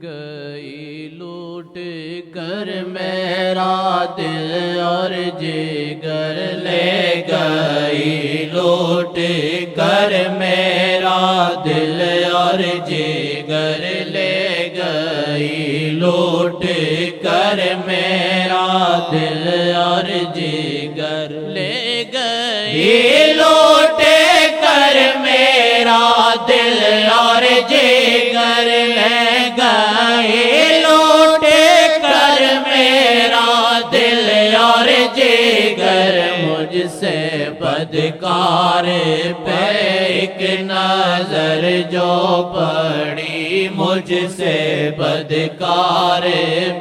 گئی لوٹ کر میرا دل اور جگر، لے گئی لوٹ کر میرا دل اور جگر، لے گئی لوٹ کر میرا دل اور جگر، لے گئی لوٹ کر میرا دل اور جگر، لے گئی لوٹ کر میرا دل اور جگر، مجھ سے بدکار پہ ایک نظر جو پڑی، مجھ سے بدکار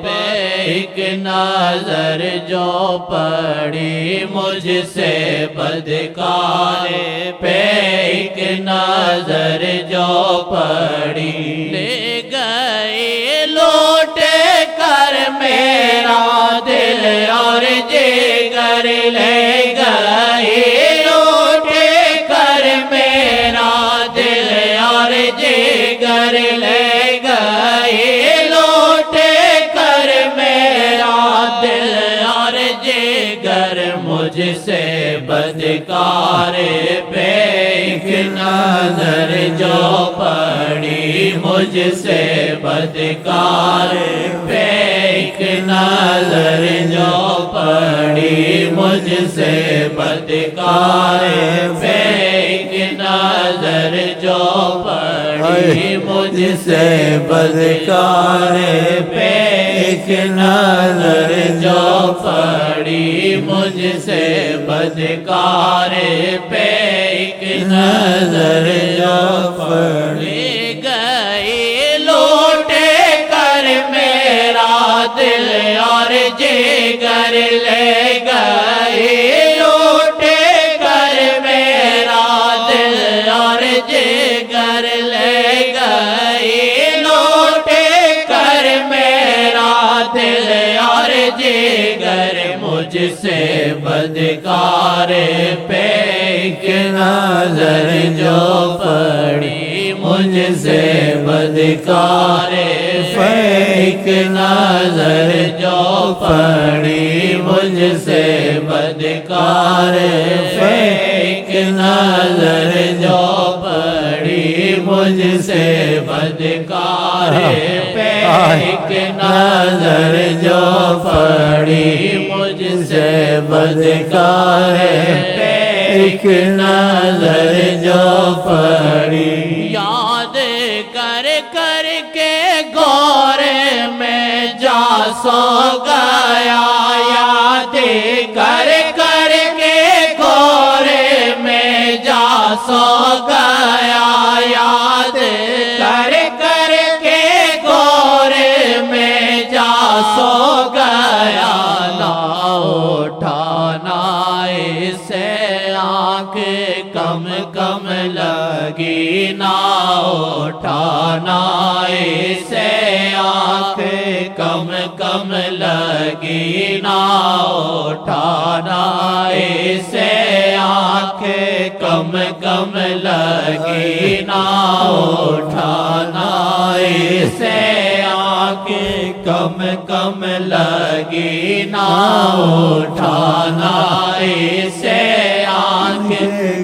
پہ ایک نظر جو پڑی، مجھ سے بدکار پہ ایک نظر جو پڑی، لے گئی لوٹ کر میرا دل اور جگر، لے گئی لوٹ کر میرا دل اور جگر، لے گئی لوٹ کر میرا دل اور جگر، مجھ سے بدکار پہ ایک نظر جو پڑی، مجھ سے بدکار پہ ایک نظر جو پڑی، مجھ سے بدکار پہ ایک نظر جو پڑی، مجھ سے بدکار پہ ایک نظر جو پڑی، مجھ سے بدکار پہ ایک نظر جو پڑی، گئی لوٹ کر میرا دل اور جگر، لے گئی لوٹ کر میرا دل اور جگر، لے گئی لوٹ کر میرا دل اور جگر، مجھ سے بدکار پہ ایک نظر جو پڑی، مجھ سے بدکار پہ ایک نظر جو پڑی، مجھ سے بدکار پہ ایک نظر جو پڑی، مجھ سے بدکار پہ ایک نظر جو پڑی، مجھ سے بدکار پہ ایک نظر جو پڑی، یاد کر کر کے گورے میں جا سو گیا، یاد کر کر کے گورے میں جا سو گیا، یاد کر کر کے گورے میں جا سو گیا، نہ اٹھانا اسے آنکھ کم کم لگی، نہ اٹھانا اسے آنکھ کم کم لگی، نہ اٹھانا اسے آنکھ کم کم لگی، نہ اٹھانا اسے آنکھ کم کم لگی، نہ اٹھانا اسے آنکھ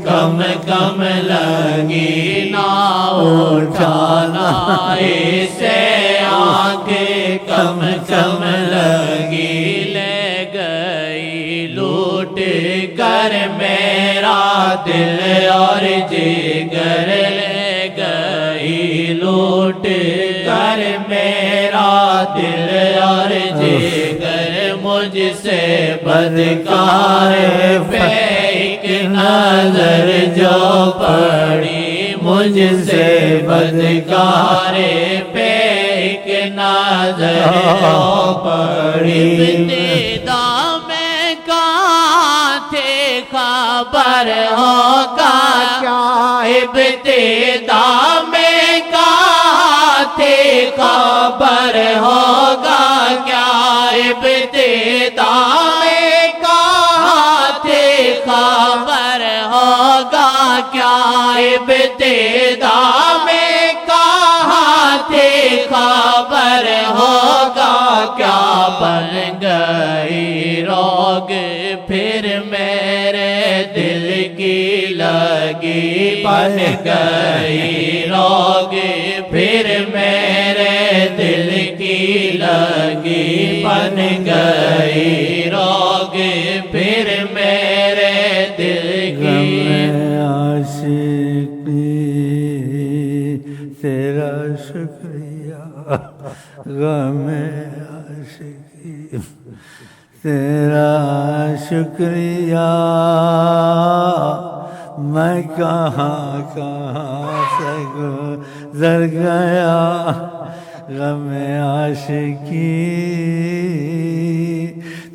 کم کم لگی، نہ اٹھانا اسے آنکھ کم کم لگی، لے گئی لوٹ کر میرا دل اور جگر، لے گئی لوٹ کر میرا دل اور جگر، مجھ سے بدکار پہ ایک نظر جو پڑی، مجھ سے بدکار پہ ایک نظر جو پڑی، ابتدا میں کہاں تھے خبر ہوگا کیا، ابتدا میں کہاں تھے خبر ہوگا کیا، ابتدا میں کہاں تھے خبر ہوگا کیا، ابتدا میں کہاں تھے خبر خبر ہوگا کیا بن گئی روگ پھر میرے دل کی لگی بن گئی روگ پھر میرے دل کی لگی بن گئی روگ پھر میرے دل کی تیرا شکریہ غم عاشقی تیرا شکریہ میں کہاں سے گزر گیا غم عاشقی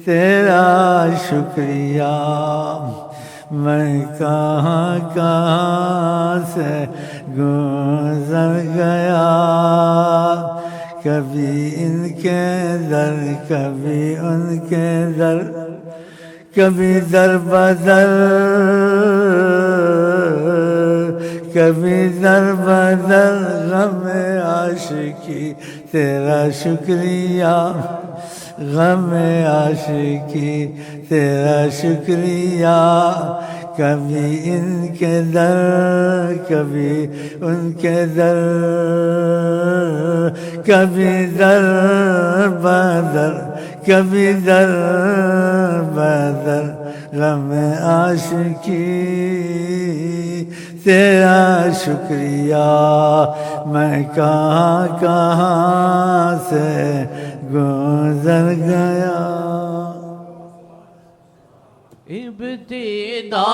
تیرا شکریہ میں کہاں سے گزر گیا کبھی ان کے در کبھی ان کے در کبھی در بدر کبھی در بدر غم عاشقی تیرا شکریہ غم عاشقی تیرا شکریہ کبھی ان کے در کبھی ان کے در کبھی در بدر کبھی در بدر غم عاشقی تیرا شکریہ میں کہاں سے گزر گیا ابتدا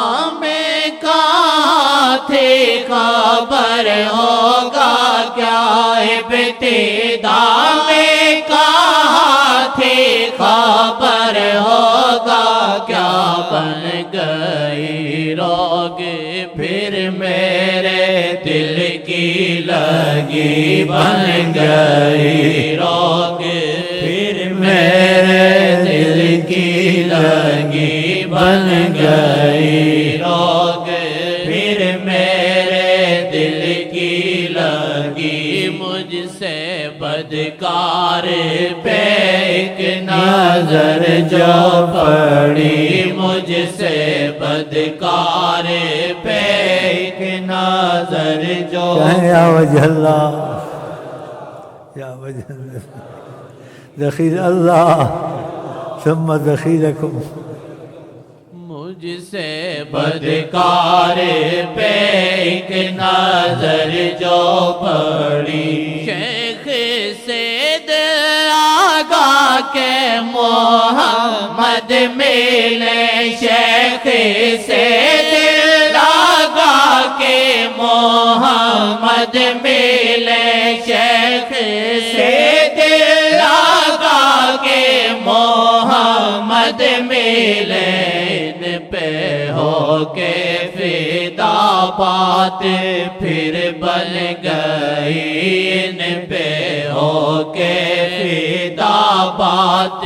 میں کہاں تھے خبر ہوگا کیا ابتدا میں کہاں تھے خبر ہوگا کیا بن گئی روگ پھر میرے دل کی لگی بن گئی روگ پھر میرے دل کی لگی بن گئی روگ پھر میرے دل کی لگی مجھ سے بدکار پہ ایک نظر جو پڑی مجھ سے بدکار پہ ایک نظر جو یا وجہ اللہ یا وجہ اللہ دخیل اللہ ثم دخیلکم مجھ سے بدکار پہ ایک نظر جو پڑی شیخ سید آگا کے محمد ملے شیخ سید آگا کے محمد ملے شیخ سید آگا کے محمد ملے پہ ہو کے فدا بات پھر بن گئی ان پہ ہو کے فدا بات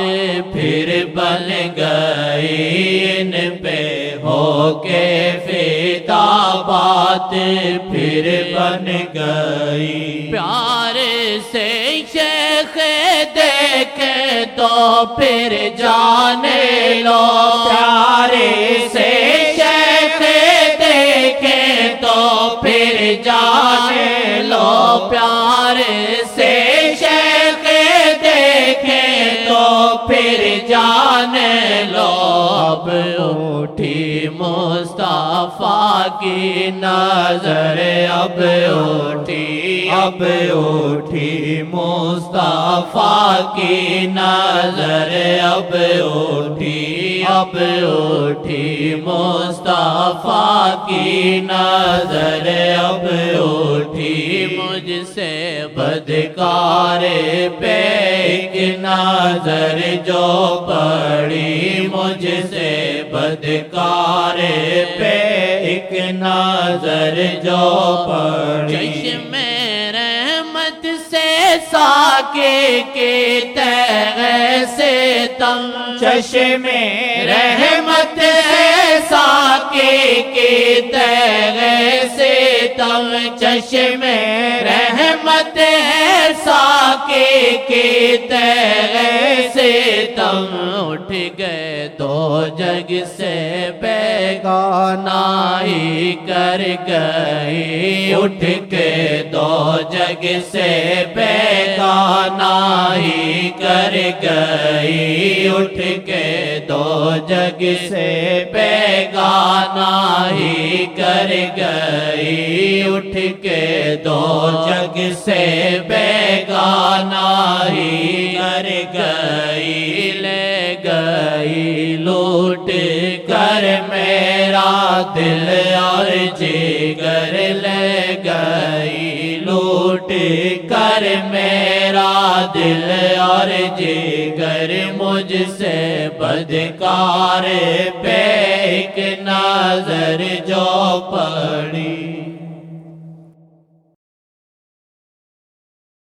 پھر بن گئی ان پہ ہو کے فدا بات پھر بن گئی پیار سے شیخ دیکھے تو پھر جانے لو پیار سے شیخ دیکھے تو پھر جانے لو پیار سے شیخ دیکھے تو پھر جانے لو اب اٹھی مصطفیٰ کی نظر اب اٹھی مصطفیٰ کی نظر اب اٹھی مصطفیٰ کی نظر اب اٹھی مجھ سے بدکار پہ ایک نظر جو پڑی مجھ سے بدکار پہ ایک نظر جو پڑی چشم رحمت سے ساکے کے تیغ سے تم چشم رحمت سے ساکے کے تیغ سے تم چشم رحمت ہے ساکے آگے کے تیغ سے تم اٹھ گئے دو جگ سے بیگانہ ہی کر گئی اٹھ کے دو جگ سے بیگانہ ہی کر گئی اٹھ کے دو جگ سے بیگانہ ہی کر گئی اٹھ کے دو جگ سے بیگانہ ہی کر گئی لے گئی لوٹ کر میرا دل اور جگر لے گئی لوٹ کر میرا دل اور جگر مجھ سے بدکار پہ ایک نظر جو پڑی